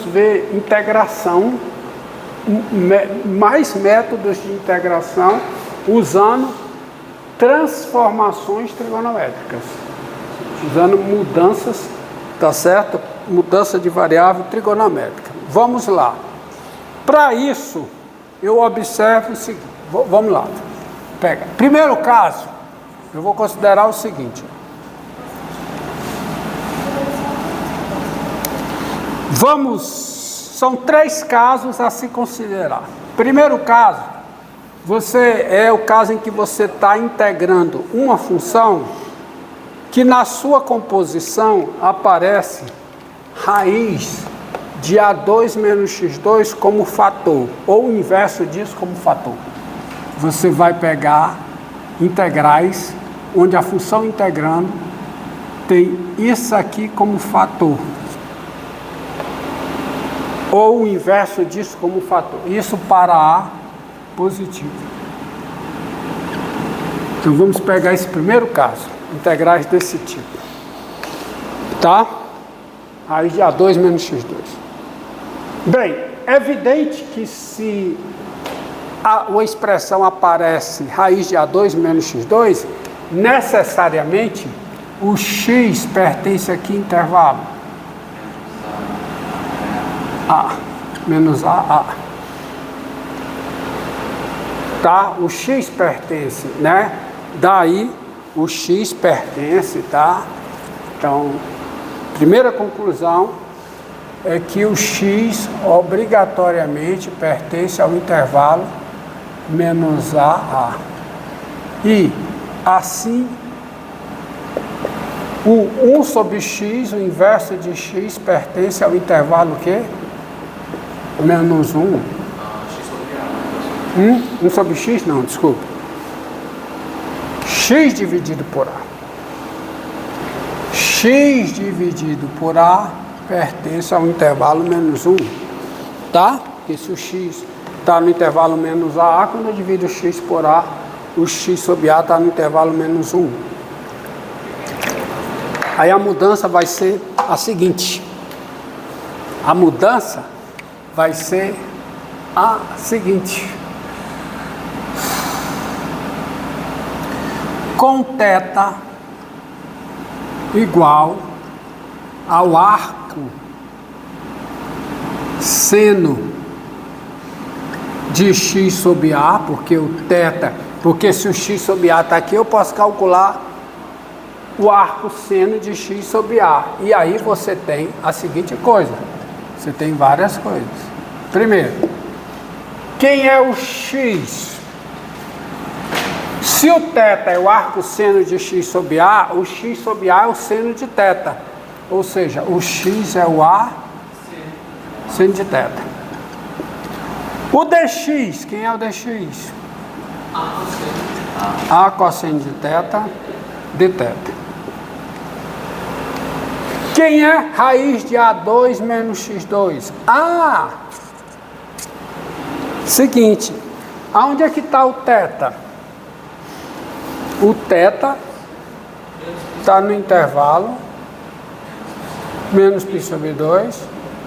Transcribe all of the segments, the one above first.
ver integração, mais métodos de integração usando transformações trigonométricas, usando mudanças, tá certo? Mudança de variável trigonométrica. Vamos lá. Para isso, eu observo o seguinte, vamos lá. Pega. Primeiro caso, eu vou considerar o seguinte. São 3 casos a se considerar. Primeiro caso, é o caso em que você está integrando uma função que na sua composição aparece raiz de A2 menos X2 como fator, ou o inverso disso como fator. Você vai pegar integrais, onde a função integrando tem isso aqui como fator, ou o inverso disso como fator. Isso para A positivo. Então vamos pegar esse primeiro caso, integrais desse tipo. Tá? Raiz de A2 menos X2. Bem, é evidente que se a expressão aparece raiz de A2 menos X2, necessariamente o X pertence aqui intervalo A, menos A. Tá? O X pertence, né? Daí o X pertence, tá? Então, primeira conclusão é que o X obrigatoriamente pertence ao intervalo menos A. E assim, o 1 sobre X, o inverso de X, pertence ao intervalo o quê? Menos 1. 1 sobre X? Não, desculpa. X dividido por A. X dividido por A pertence ao intervalo menos 1. Tá? Porque se o X está no intervalo menos A, quando eu divido o X por A, o X sobre A está no intervalo menos 1. Aí a mudança vai ser a seguinte. A mudança vai ser a seguinte. Com θ igual ao arco seno de x sobre A, porque se o x sobre A está aqui, eu posso calcular o arco seno de x sobre A. E aí você tem a seguinte coisa, você tem várias coisas. Primeiro, quem é o x? Se o θ é o arco seno de x sobre A, o x sobre A é o seno de θ. Ou seja, o x é o A seno de θ. O dx, quem é o dx? A cosseno de θ de θ. Quem é raiz de A2 menos X2? Seguinte, aonde é que está o θ? O θ está no intervalo menos π sobre 2,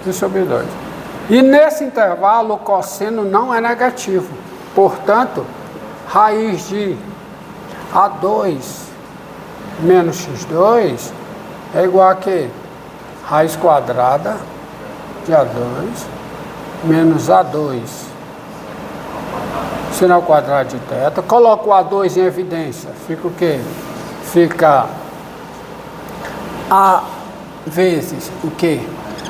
π sobre 2. E nesse intervalo o cosseno não é negativo. Portanto, raiz de A2 menos X2 é igual a quê? Raiz quadrada de A2 menos A2 seno ao quadrado de θ. Coloco o A2 em evidência. Fica o quê? Fica A vezes o quê?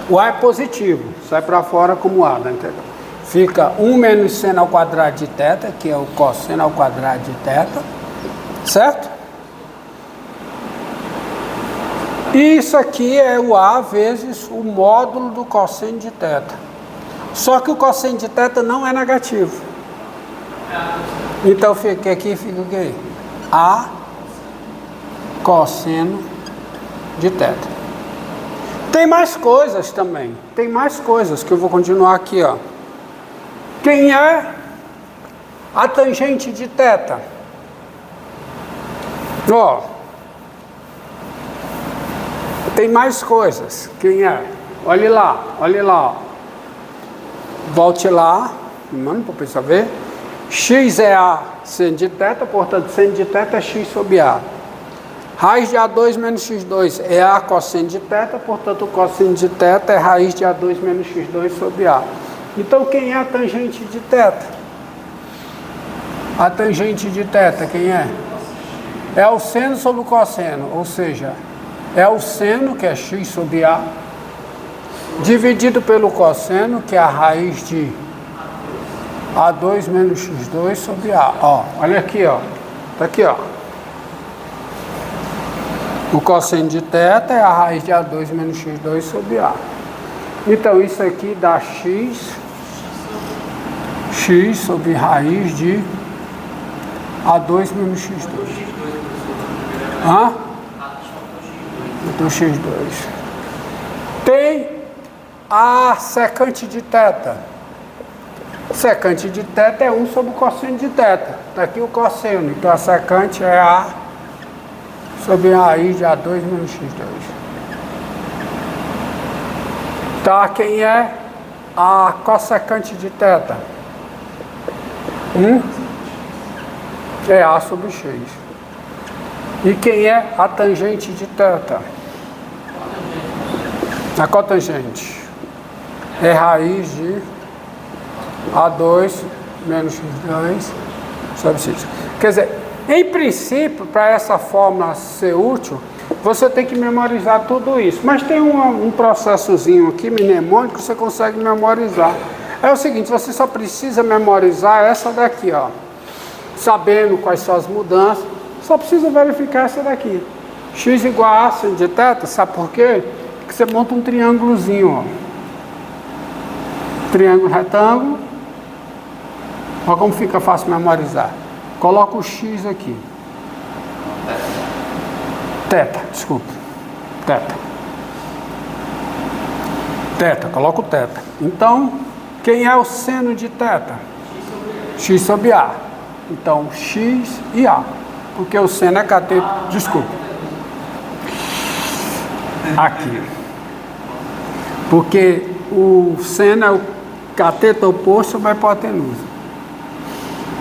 O A é positivo. Sai para fora como A, né? Fica 1 menos seno ao quadrado de θ, que é o cosseno ao quadrado de θ. Certo? E isso aqui é o A vezes o módulo do cosseno de θ. Só que o cosseno de θ não é negativo. Então fica aqui, fica o quê? A cosseno de θ. Tem mais coisas também. Tem mais coisas que eu vou continuar aqui, ó. Quem é a tangente de θ? Ó. Tem mais coisas. Quem é? Olhe lá, ó. Volte lá, mano, para o pessoal ver. X é a seno de θ, portanto, seno de θ é x sobre A. Raiz de A2 menos x2 é A cosseno de θ, portanto, o cosseno de θ é raiz de A2 menos x2 sobre A. Então, quem é a tangente de θ? A tangente de θ, quem é? É o seno sobre o cosseno, ou seja, é o seno, que é x sobre A, dividido pelo cosseno, que é a raiz de A2 menos x2 sobre A. Ó, olha aqui, ó. Tá aqui, ó. O cosseno de θ é a raiz de A2 menos x2 sobre A. Então, isso aqui dá x sobre raiz de A2 menos x2. Hã? Do x2. Tem a secante de θ. Secante de θ é 1 sobre o cosseno de θ. Está aqui o cosseno. Então, a secante é A sobre a raiz de A2 menos x2. Tá, quem é a cossecante de θ? É A sobre x. E quem é a tangente de θ? A cotangente é raiz de A2 menos x2 sobre x. Quer dizer, em princípio, para essa fórmula ser útil, você tem que memorizar tudo isso. Mas tem um processozinho aqui, mnemônico, que você consegue memorizar. É o seguinte, você só precisa memorizar essa daqui, ó. Sabendo quais são as mudanças, só precisa verificar essa daqui. X igual a seno de θ, sabe por quê? Porque você monta um triângulozinho, ó. Triângulo retângulo. Olha como fica fácil memorizar. Coloca o x aqui. Θ, desculpa. Θ, coloca o θ. Então, quem é o seno de θ? X sobre A. Então, x e A. Porque o seno é cateto. Desculpa. Aqui. Porque o seno é o cateto oposto sobre a hipotenusa.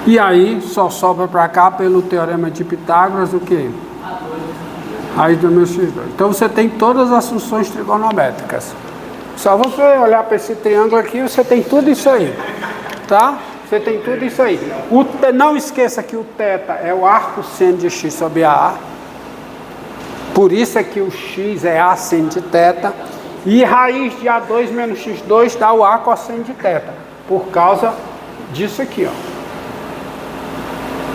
E aí, só sobra para cá, pelo teorema de Pitágoras, o quê? Raiz do meu x2. Então, você tem todas as funções trigonométricas. Só você olhar para esse triângulo aqui, você tem tudo isso aí. Tá? Você tem tudo isso aí. Não esqueça que o θ é o arco seno de x sobre A. Por isso é que o x é A seno de θ. E raiz de A2 menos x2 dá o A cosseno de θ. Por causa disso aqui, ó.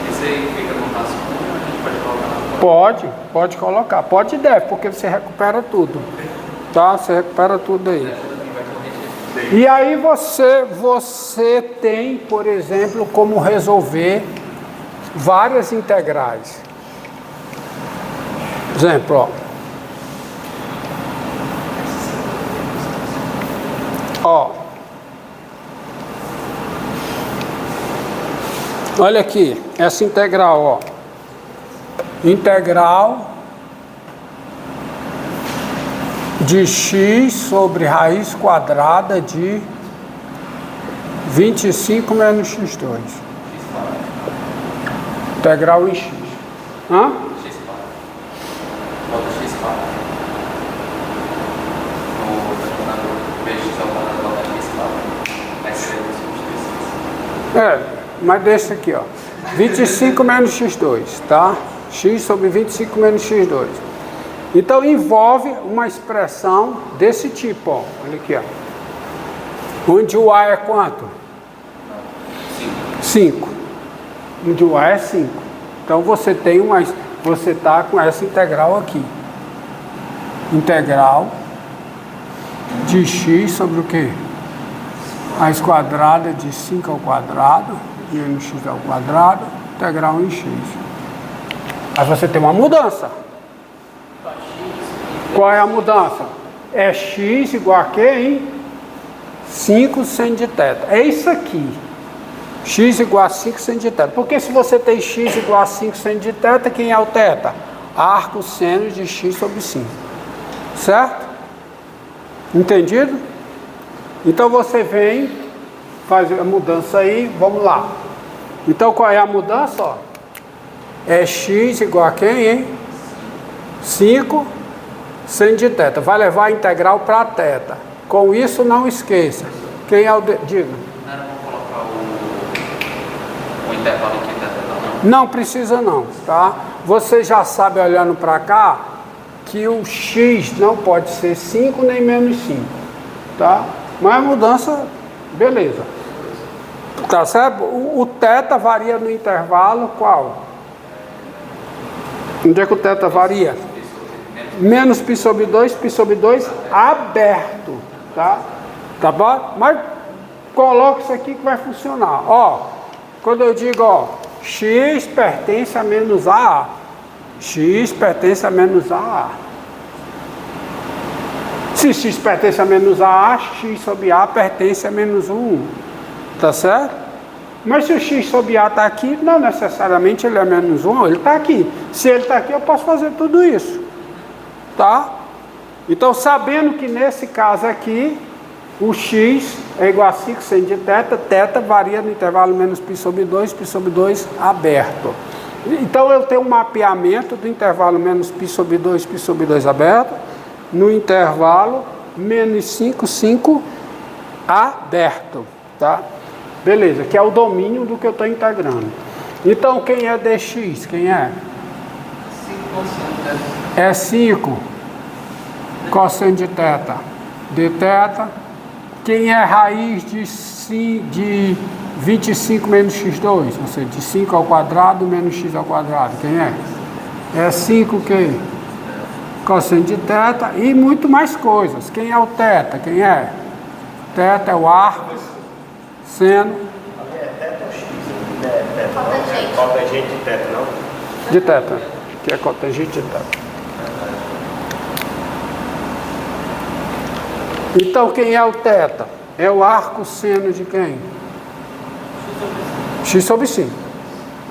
Isso aí fica no rascunho, a gente pode colocar? Pode colocar. Pode e deve, porque você recupera tudo. Tá? Você recupera tudo aí. E aí você tem, por exemplo, como resolver várias integrais. Exemplo, ó. Ó. Olha aqui, essa integral, ó. Integral de x sobre raiz quadrada de 25 menos x2. Integral em x. Hã? X quadrado. Bota x quadrado. No denominador, x ao quadrado, bota x quadrado. Aí você vai substituir. Mas deixa aqui, ó. 25 menos x2, tá? X sobre 25 menos x2. Então, envolve uma expressão desse tipo, ó. Olha aqui, ó. Onde o A é quanto? 5. Onde o A é 5. Então, você está com essa integral aqui. Integral de x sobre o quê? Raiz quadrada de 5 ao quadrado, menos x ao quadrado, integral em x. Aí você tem uma mudança. Qual é a mudança? É x igual a quê, hein? 5 seno de θ. É isso aqui. X igual a 5 seno de θ. Porque se você tem x igual a 5 seno de θ, quem é o θ? Arco seno de x sobre 5. Certo? Entendido? Então você vem faz a mudança aí, vamos lá. Então qual é a mudança? Ó? É x igual a quem, hein? 5 seno de θ. Vai levar a integral para θ. Com isso, não esqueça. Quem é o... Diga. Não era bom colocar o intervalo aqui em θ, não? Não precisa não, tá? Você já sabe, olhando para cá, que o x não pode ser 5 nem menos 5, tá? Mas a mudança, beleza. Tá certo? O θ varia no intervalo qual? Onde é que o θ varia? Menos π sobre 2 aberto, tá? Tá bom? Mas coloca isso aqui que vai funcionar. Ó, quando eu digo, ó, x pertence a menos a, x pertence a menos a. Se x pertence a menos a, x sobre a pertence a menos 1. Tá certo? Mas se o x sobre a está aqui, não necessariamente ele é menos 1, ele está aqui. Se ele está aqui, eu posso fazer tudo isso. Tá? Então, sabendo que nesse caso aqui, o x é igual a 5 seno de θ, θ varia no intervalo menos π sobre 2 aberto. Então, eu tenho um mapeamento do intervalo menos π sobre 2 aberto, no intervalo menos 5 aberto. Tá? Beleza, que é o domínio do que eu estou integrando. Então, quem é dx? Quem é? 5 É 5 cosseno de θ dθ. Quem é raiz de 25 menos x2? Ou seja, de 5 ao quadrado menos x ao quadrado. Quem é? É 5 que? Cosseno de θ e muito mais coisas. Quem é o θ? Quem é? Θ é o arco, seno. É θ ou x? É cotangente de θ, não? De θ, que é cotangente de θ. Então, quem é o θ? É o arco seno de quem? X sobre 5.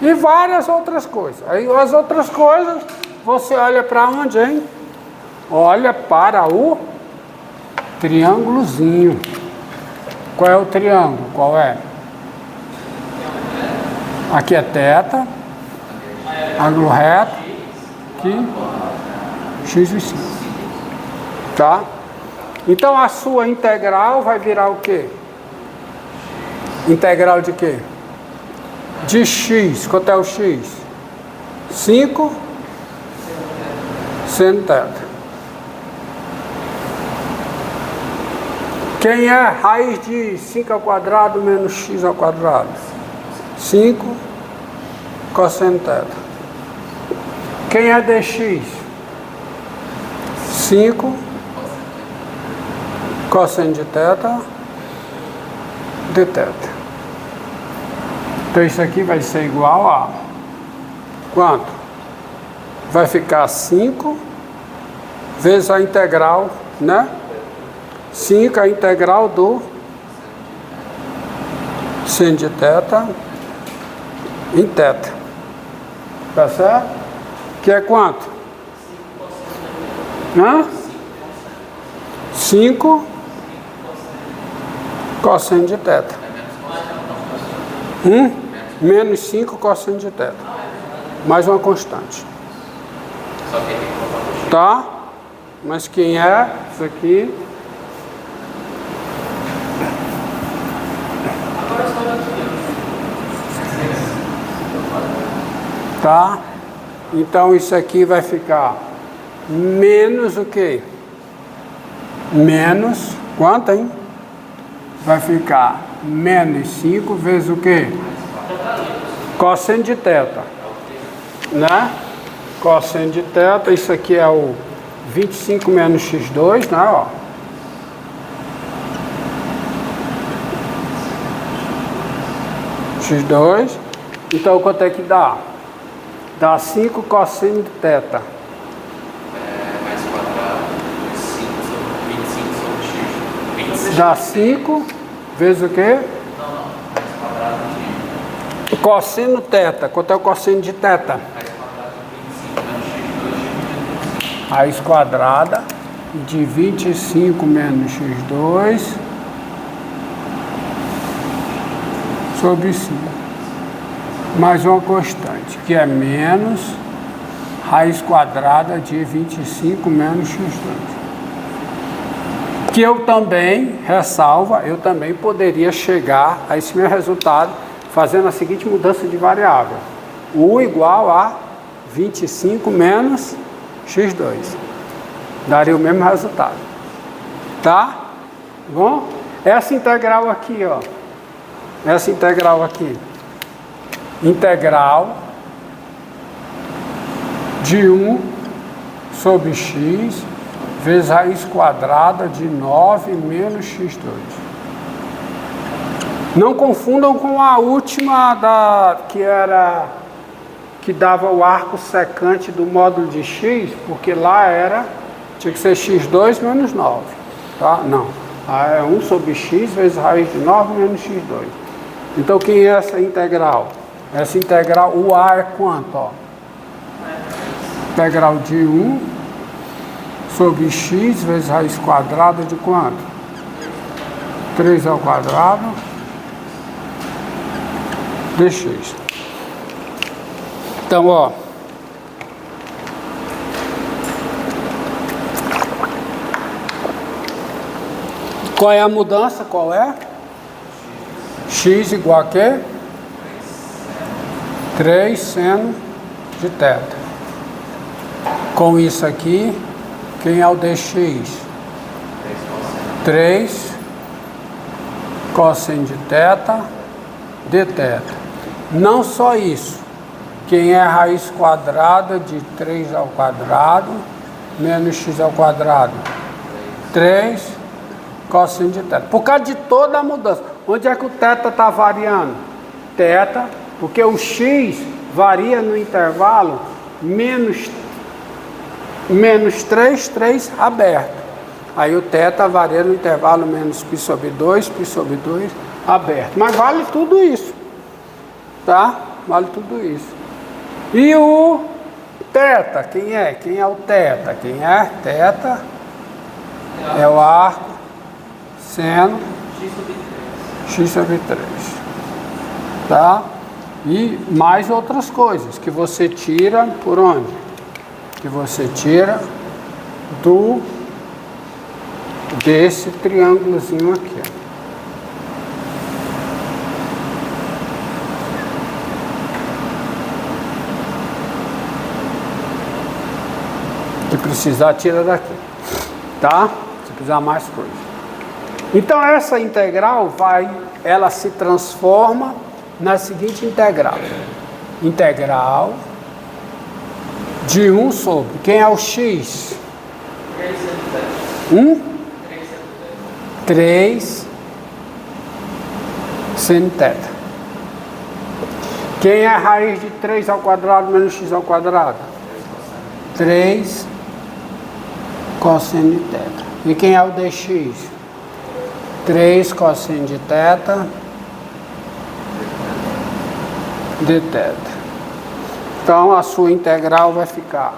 E várias outras coisas. Aí as outras coisas, você olha para onde, hein? Olha para o triângulozinho. Qual é o triângulo? Qual é? Aqui é θ, ângulo reto, aqui, x e 5. Tá? Então a sua integral vai virar o quê? Integral de quê? De x. Quanto é o x? 5 seno θ. Quem é raiz de 5 ao quadrado menos x ao quadrado? 5 cosseno θ. Quem é dx? 5 cosseno de θ dθ. Então isso aqui vai ser igual a quanto? Vai ficar 5 vezes a integral, né? 5 a integral do seno de θ em θ. Tá certo? Que é quanto? 5 cosseno de θ. Menos 5 cosseno de θ. Mais uma constante. Tá? Mas quem é? Isso aqui. Tá? Então isso aqui vai ficar menos o quê? Menos, quanto, hein? Vai ficar menos 5 vezes o quê? Cosseno de θ. Né? Cosseno de θ, isso aqui é o 25 menos x2, né? Ó. x2. Então quanto é que dá? Dá 5 cosseno de θ. Mais quadrado, 25 sobre x. 25. Dá 5 vezes o quê? Não. Mais quadrado de... Cosseno θ. Quanto é o cosseno de θ? Mais quadrado de 25 menos x2. Raiz quadrada de 25 menos x2 sobre 5. Mais uma constante, que é menos raiz quadrada de 25 menos x2. Que eu também, ressalva, eu também poderia chegar a esse meu resultado fazendo a seguinte mudança de variável. U igual a 25 menos x2. Daria o mesmo resultado. Tá? Bom? Essa integral aqui, ó. Essa integral aqui. Integral de 1 sobre x vezes raiz quadrada de 9 menos x2. Não confundam com a última que dava o arco secante do módulo de x, porque lá tinha que ser x2 menos 9, tá? Não, é 1 sobre x vezes raiz de 9 menos x2. Então, quem é essa integral? Essa integral, o a é quanto? Ó? Integral de 1 sobre x vezes raiz quadrada de quanto? 3 ao quadrado de x. Então, ó. Qual é a mudança? Qual é? X igual a quê? 3 seno de θ. Com isso aqui, quem é o dx? 3 cosseno de θ dθ. Não só isso. Quem é a raiz quadrada de 3 ao quadrado menos x ao quadrado? 3 cosseno de θ. Por causa de toda a mudança. Onde é que o θ está variando? Θ, porque o x varia no intervalo menos 3, 3 aberto. Aí o θ varia no intervalo menos π sobre 2 aberto. Mas vale tudo isso. Tá? Vale tudo isso. E o θ, quem é? Quem é o θ? Quem é? Θ é o arco seno x sobre 3. Tá? E mais outras coisas que você tira por onde? Que você tira desse triângulozinho aqui. Ó. Se precisar, tira daqui, tá? Se precisar mais coisa. Então, essa integral ela se transforma na seguinte integral. Integral de 1 sobre, quem é o x? 3 seno θ. Quem é a raiz de 3 ao quadrado menos x ao quadrado? 3 cosseno de θ. E quem é o dx? 3 cosseno de θ dθ. Então, a sua integral vai ficar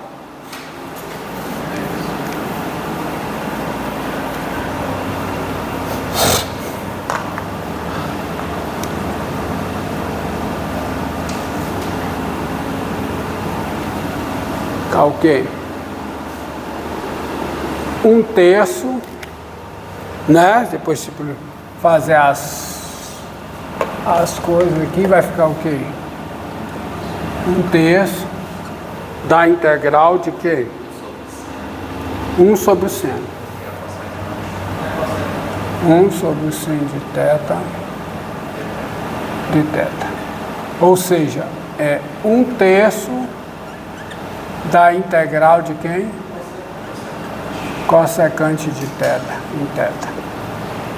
ok? 1/3, né? Depois se fazer as coisas aqui, vai ficar o quê? 1/3 da integral de quê? 1 sobre o seno. 1 sobre o seno de θ dθ. Ou seja, é 1/3 da integral de quem? Cossecante de θ em θ.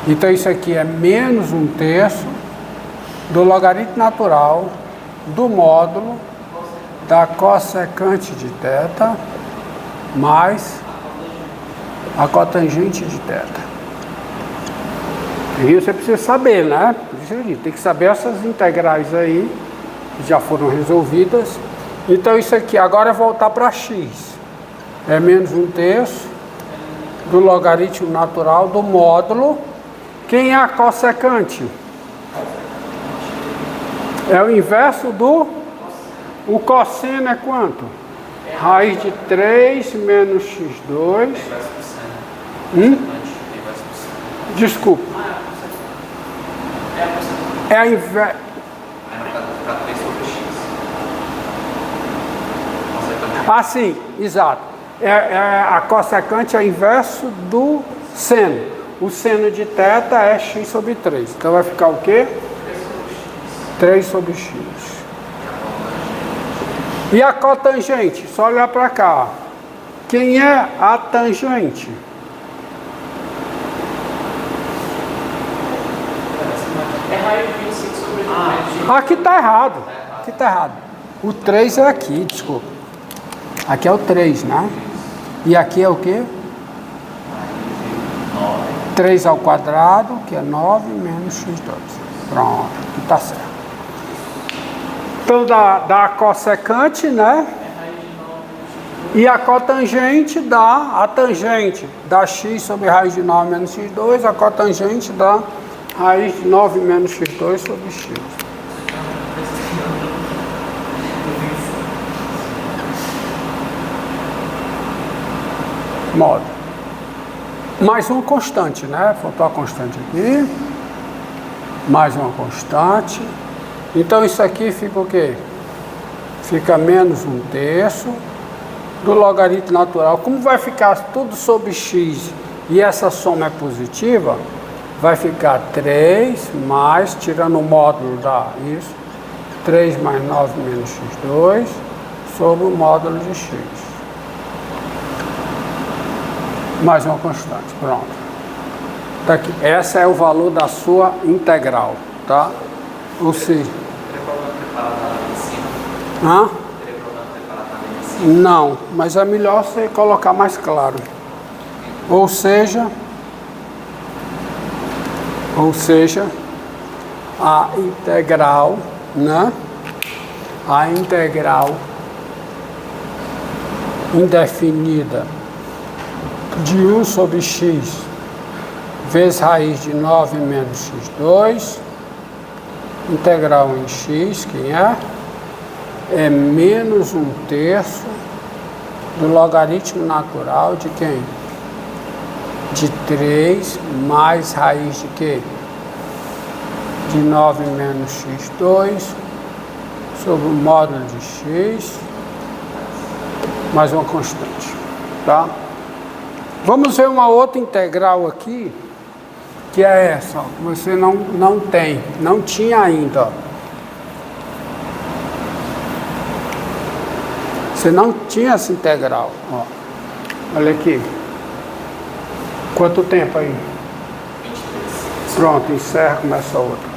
Então isso aqui é menos 1/3 do logaritmo natural do módulo da cossecante de θ mais a cotangente de θ. E você precisa saber, né? Tem que saber essas integrais aí, que já foram resolvidas. Então isso aqui, agora é voltar para x. É menos 1/3 do logaritmo natural do módulo. Quem é a cossecante? É o inverso do... O cosseno é quanto? Raiz de 3 menos x2. Desculpa. É a inverso. Ah, sim, exato. A cossecante é o inverso do seno. O seno de θ é x sobre 3. Então vai ficar o quê? 3 sobre x. E a cotangente? Só olhar para cá. Quem é a tangente? É raiz de 25 sobre 3. Aqui está errado. Aqui está errado. O 3 é aqui, desculpa. Aqui é o 3, né? E aqui é o quê? 3 ao quadrado, que é 9 menos x2. Pronto, aqui está certo. Então dá cossecante, né? E a cotangente dá a tangente da x sobre raiz de 9 menos x2, a cotangente dá raiz de 9 menos x2 sobre x. Modo. Mais uma constante, né? Faltou a constante aqui. Mais uma constante. Então isso aqui fica o quê? Fica menos 1/3 do logaritmo natural. Como vai ficar tudo sobre x e essa soma é positiva, vai ficar 3 mais, tirando o módulo da isso, 3 mais 9 menos x2 sobre o módulo de x. Mais uma constante, pronto. Tá aqui. Essa é o valor da sua integral, tá? Ou seja... Hã? Não, mas é melhor você colocar mais claro. Ou seja, a integral, né? A integral indefinida de 1 sobre x vezes raiz de 9 menos x2, integral em x, quem é? É menos 1/3 do logaritmo natural de quem? De 3 mais raiz de quê? De 9 menos x2 sobre o módulo de x mais uma constante, tá? Vamos ver uma outra integral aqui, que é essa, ó, que você não tinha ainda, ó. Você não tinha essa integral, ó. Olha aqui. Quanto tempo aí? 23. Pronto, encerra, começa outra.